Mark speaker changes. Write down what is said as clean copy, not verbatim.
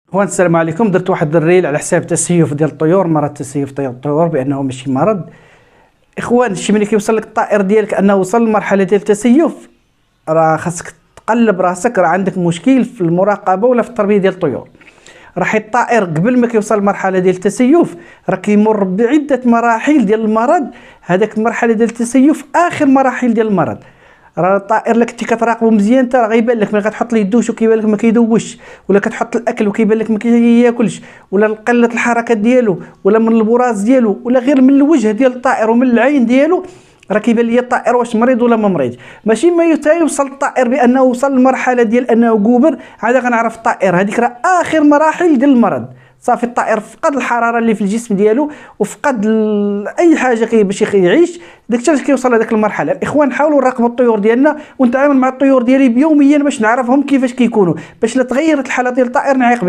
Speaker 1: اخوان السلام عليكم. درت واحد الريل على حساب التسيف ديال الطيور، مرض التسيف ديال الطيور بانه ماشي مرض. اخوان شي ملي كيوصل لك الطائر ديالك انه وصل للمرحله ديال التسيف، راه خاصك تقلب راسك، راه عندك مشكل في المراقبه ولا في التربيه ديال الطيور. راح الطائر قبل ما كيوصل للمرحله ديال التسيف راه كيمر بعده مراحل ديال المرض. هذاك المرحله ديال التسيف اخر مراحل ديال المرض. راه الطائر اللي كنتي كتراقبو مزيان راه غيبان لك ملي كتحط ليه الدوش وكيبان لك ما كيدوش، ولا كتحط الاكل وكيبان لك ما كياكلش، ولا قله الحركات ديالو، ولا من البراز ديالو، ولا غير من الوجه ديال الطائر ومن العين ديالو راه كيبان لي الطائر واش مريض ولا ما مريض. ماشي ما يوصل الطائر بانه وصل للمرحله ديال انه قوبر عاد غنعرف الطائر، هذيك راه اخر مراحل ديال المرض. صافي الطائر فقد الحراره اللي في الجسم ديالو وفقد اي حاجه باش يعيش. داك الشيء كيوصل لهذيك المرحله. الاخوان حاولوا نراقبوا الطيور ديالنا ونتعامل مع الطيور ديالي بيوميا باش نعرفهم كيفاش كيكونوا، باش لا تغيرت الحاله ديال الطائر نعيق